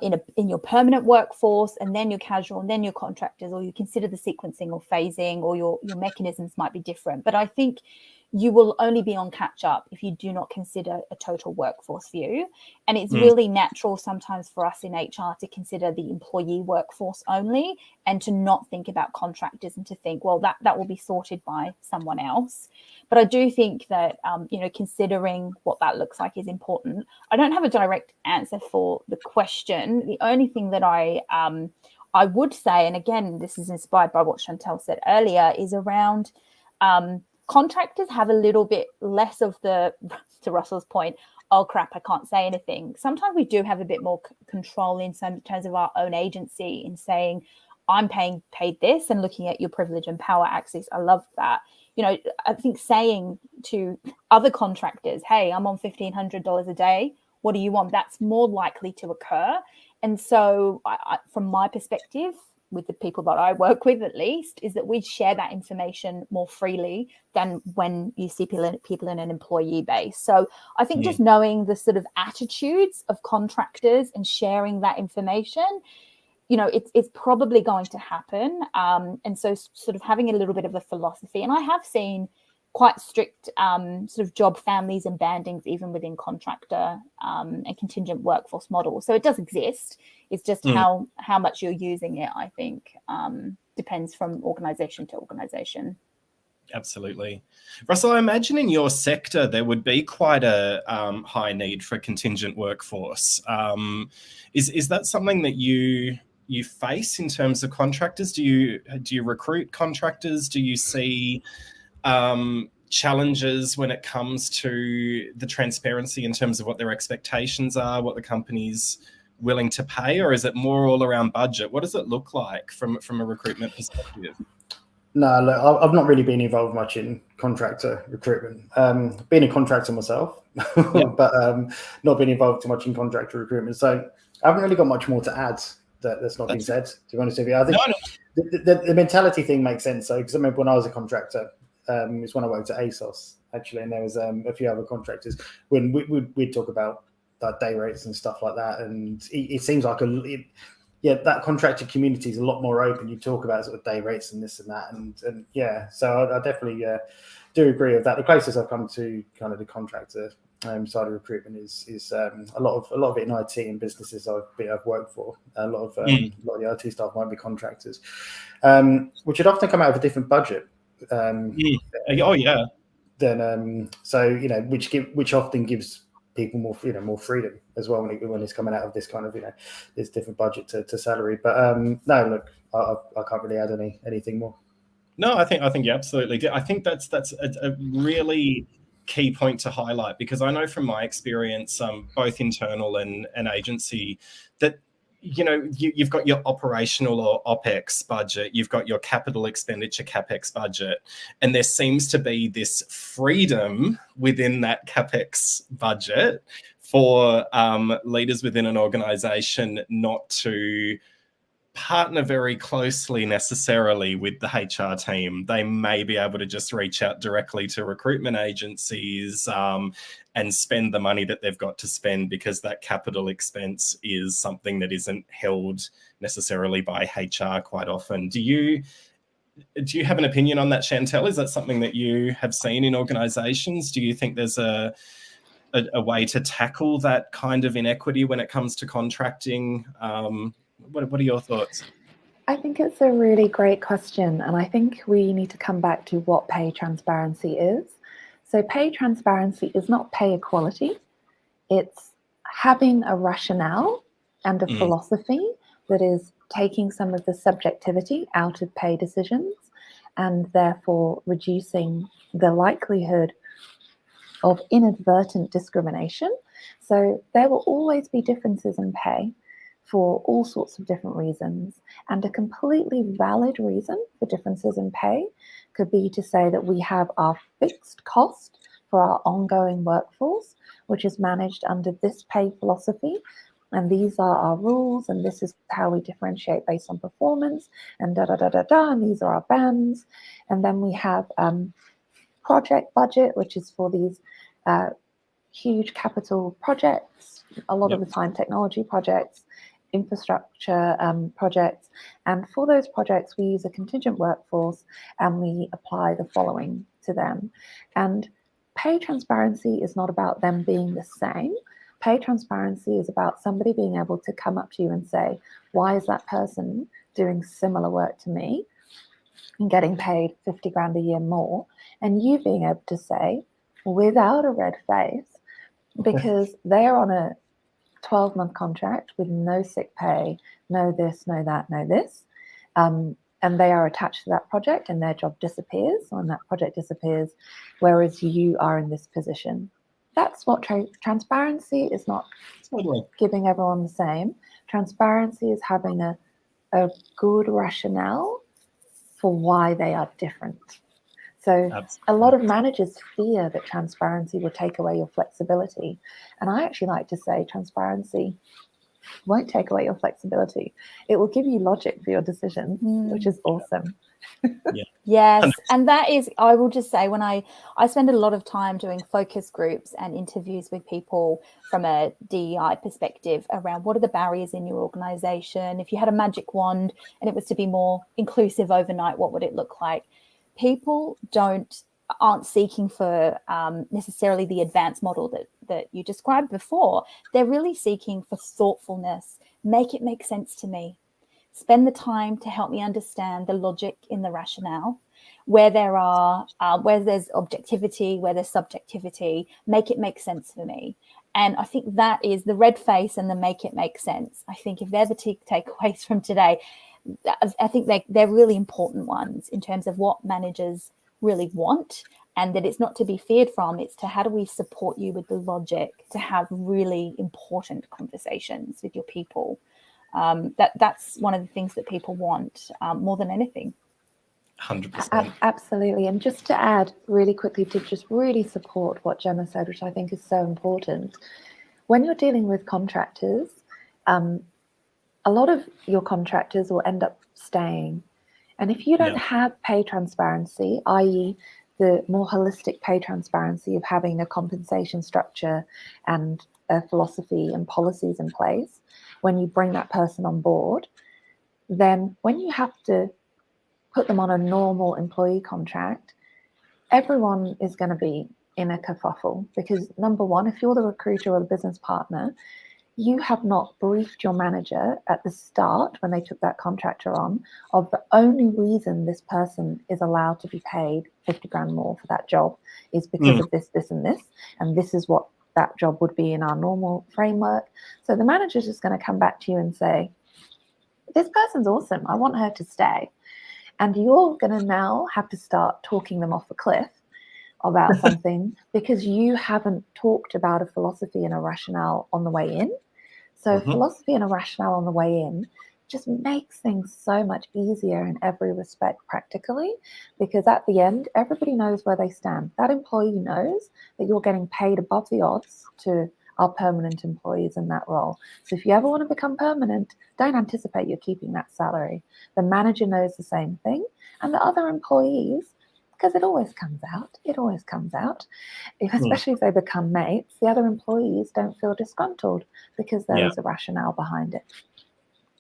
[SPEAKER 2] in your permanent workforce, and then your casual, and then your contractors, or you consider the sequencing or phasing, or your mechanisms might be different. But I think you will only be on catch up if you do not consider a total workforce view. And it's really natural sometimes for us in HR to consider the employee workforce only, and to not think about contractors, and to think, well, that will be sorted by someone else. But I do think that, considering what that looks like is important. I don't have a direct answer for the question. The only thing that I would say, and again, this is inspired by what Shantel said earlier, is around contractors have a little bit less of the, to Russell's point, oh crap, I can't say anything. Sometimes we do have a bit more control in terms of our own agency, in saying, I'm paid this, and looking at your privilege and power axis. I love that. I think saying to other contractors, hey, I'm on $1,500 a day, what do you want? That's more likely to occur. And so from my perspective, with the people that I work with, at least, is that we share that information more freely than when you see people in an employee base. So I think just knowing the sort of attitudes of contractors and sharing that information, it's probably going to happen. And so sort of having a little bit of a philosophy. And I have seen quite strict sort of job families and bandings, even within contractor and contingent workforce models. So it does exist. It's just how much you're using it, I think, depends from organisation to organisation.
[SPEAKER 1] Absolutely. Russell, I imagine in your sector there would be quite a high need for contingent workforce. Is that something that you face in terms of contractors? Do you recruit contractors? Do you see challenges when it comes to the transparency in terms of what their expectations are, what the company's willing to pay, or is it more all around budget? What does it look like from a recruitment perspective?
[SPEAKER 3] No, look, I've not really been involved much in contractor recruitment. Being a contractor myself, but not been involved too much in contractor recruitment. So I haven't really got much more to add that's not been said, to be honest with you. I think the mentality thing makes sense. So, because I remember when I was a contractor, it was when I worked at Ayles, actually, and there was a few other contractors, when we'd talk about day rates and stuff like that. And it seems like that contractor community is a lot more open. You talk about sort of day rates and this and that, and so I definitely do agree with that. The closest I've come to kind of the contractor side of recruitment is a lot of it in IT and businesses I've worked for. A lot of the IT staff might be contractors, which would often come out of a different budget. Then which often gives people more freedom as well when it's coming out of this kind of this different budget to salary. But no, look, I can't really add anything more.
[SPEAKER 1] No, I think you absolutely do. I think that's a really key point to highlight, because I know from my experience, both internal and agency, that you've got your operational or OPEX budget, you've got your capital expenditure CapEx budget, and there seems to be this freedom within that CapEx budget for leaders within an organization not to partner very closely necessarily with the HR team. They may be able to just reach out directly to recruitment agencies and spend the money that they've got to spend, because that capital expense is something that isn't held necessarily by HR quite often. Do you have an opinion on that, Shantel? Is that something that you have seen in organizations? Do you think there's a way to tackle that kind of inequity when it comes to contracting? What are your thoughts?
[SPEAKER 4] I think it's a really great question, and I think we need to come back to what pay transparency is. So pay transparency is not pay equality. It's having a rationale and a philosophy that is taking some of the subjectivity out of pay decisions, and therefore reducing the likelihood of inadvertent discrimination. So there will always be differences in pay for all sorts of different reasons. And a completely valid reason for differences in pay could be to say that we have our fixed cost for our ongoing workforce, which is managed under this pay philosophy. And these are our rules, and this is how we differentiate based on performance, and and these are our bands. And then we have project budget, which is for these huge capital projects, a lot of the time technology projects, infrastructure projects. And for those projects, we use a contingent workforce and we apply the following to them. And pay transparency is not about them being the same. Pay transparency is about somebody being able to come up to you and say, why is that person doing similar work to me and getting paid 50 grand a year more? And you being able to say, without a red face, because they're on a 12-month contract with no sick pay, no this, no that, no this, and they are attached to that project and their job disappears when that project disappears, whereas you are in this position. That's what transparency is. Not giving everyone the same. Transparency is having a good rationale for why they are different. So a lot of managers fear that transparency will take away your flexibility. And I actually like to say transparency won't take away your flexibility. It will give you logic for your decisions, which is awesome.
[SPEAKER 2] Yes, and that is, I will just say, when I spend a lot of time doing focus groups and interviews with people from a DEI perspective around what are the barriers in your organization. If you had a magic wand and it was to be more inclusive overnight, what would it look like? People aren't seeking for necessarily the advanced model that you described before. They're really seeking for thoughtfulness. Make it make sense to me. Spend the time to help me understand the logic in the rationale, where there's objectivity, where there's subjectivity. Make it make sense for me. And I think that is the red face and the make it make sense. I think if they're the takeaways from today, I think they're really important ones in terms of what managers really want, and that it's not to be feared from. It's to how do we support you with the logic to have really important conversations with your people. That's one of the things that people want more than anything.
[SPEAKER 1] 100%.
[SPEAKER 4] Absolutely. And just to add really quickly to just really support what Gemma said, which I think is so important, when you're dealing with contractors, a lot of your contractors will end up staying. And if you don't have pay transparency, i.e. the more holistic pay transparency of having a compensation structure and a philosophy and policies in place, when you bring that person on board, then when you have to put them on a normal employee contract, everyone is going to be in a kerfuffle, because number one, if you're the recruiter or the business partner, you have not briefed your manager at the start when they took that contractor on of the only reason this person is allowed to be paid 50 grand more for that job is because of this, this, and this, and this is what that job would be in our normal framework. So the manager's just going to come back to you and say, this person's awesome, I want her to stay. And you're going to now have to start talking them off a cliff about something because you haven't talked about a philosophy and a rationale on the way in. So philosophy and a rationale on the way in just makes things so much easier in every respect practically, because at the end, everybody knows where they stand. That employee knows that you're getting paid above the odds to our permanent employees in that role. So if you ever want to become permanent, don't anticipate you're keeping that salary. The manager knows the same thing, and the other employees, because it always comes out, especially if they become mates, the other employees don't feel disgruntled because there is a rationale behind it.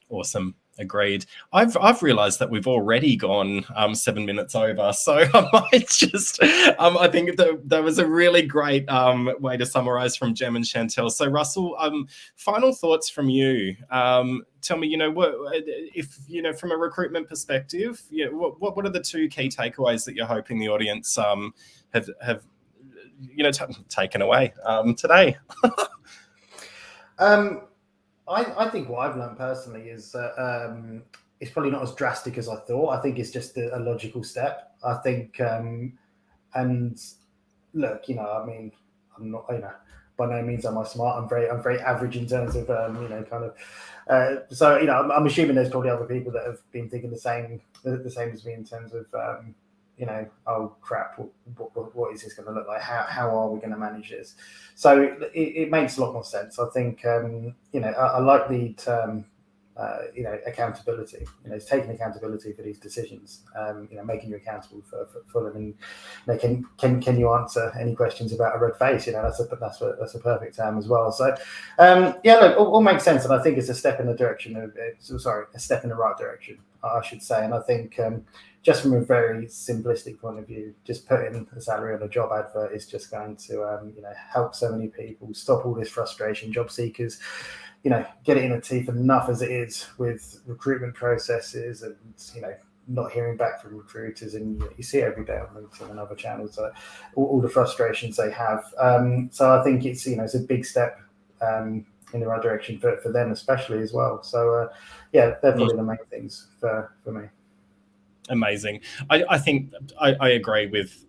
[SPEAKER 1] Awesome. Agreed. I've realized that we've already gone 7 minutes over, so I might just I think that was a really great way to summarize from Gem and Shantel. So Russell, final thoughts from you. Tell me, if from a recruitment perspective, what are the two key takeaways that you're hoping the audience have taken away today?
[SPEAKER 3] I think what I've learned personally is it's probably not as drastic as I thought. I think it's just a logical step. I think, and look, I'm not, by no means am I smart. I'm very average in terms of so I'm assuming there's probably other people that have been thinking the same as me in terms of oh crap, what is this going to look like? How are we going to manage this? So it makes a lot more sense. I think I like the term accountability. It's taking accountability for these decisions. Making you accountable for them, and can you answer any questions about a red face? That's a perfect term as well. So look, all makes sense, and I think it's a step in the direction of a step in the right direction, I should say. And I think just from a very simplistic point of view, just putting a salary on a job advert is just going to help so many people, stop all this frustration, job seekers get it in the teeth enough as it is with recruitment processes and, not hearing back from recruiters. And you see every day on LinkedIn and other channels, all the frustrations they have. So I think it's, it's a big step in the right direction for them, especially as well. So, they're probably the main things for me.
[SPEAKER 1] Amazing. I think I agree with.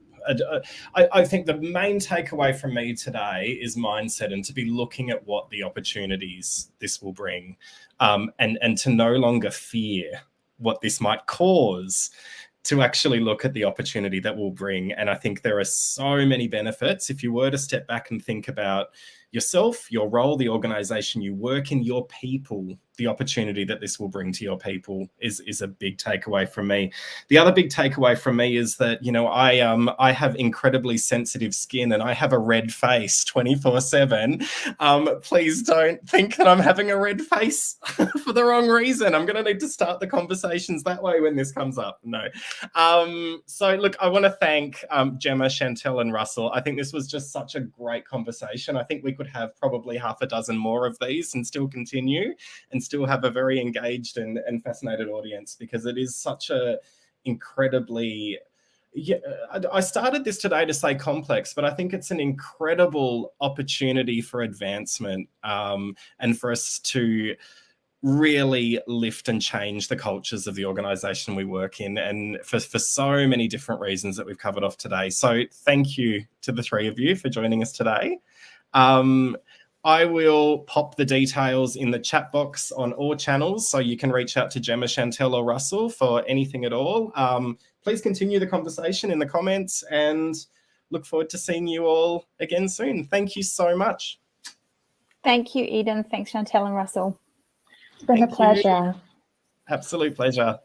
[SPEAKER 1] I think the main takeaway from me today is mindset, and to be looking at what the opportunities this will bring, and to no longer fear what this might cause, to actually look at the opportunity that will bring. And I think there are so many benefits if you were to step back and think about yourself, your role, the organization you work in, your people. The opportunity that this will bring to your people is a big takeaway from me. The other big takeaway from me is that, I have incredibly sensitive skin and I have a red face 24/7. Please don't think that I'm having a red face for the wrong reason. I'm going to need to start the conversations that way when this comes up. No. So look, I want to thank Gemma, Shantel and Russell. I think this was just such a great conversation. I think we could have probably half a dozen more of these and still continue and still have a very engaged and fascinated audience, because it is such a incredibly, I started this today to say complex, but I think it's an incredible opportunity for advancement, and for us to really lift and change the cultures of the organization we work in, and for so many different reasons that we've covered off today. So thank you to the three of you for joining us today. I will pop the details in the chat box on all channels, so you can reach out to Gemma, Shantel or Russell for anything at all. Please continue the conversation in the comments, and look forward to seeing you all again soon. Thank you so much.
[SPEAKER 2] Thank you, Eden. Thanks, Shantel and Russell.
[SPEAKER 4] It's been a pleasure.
[SPEAKER 1] Absolute pleasure.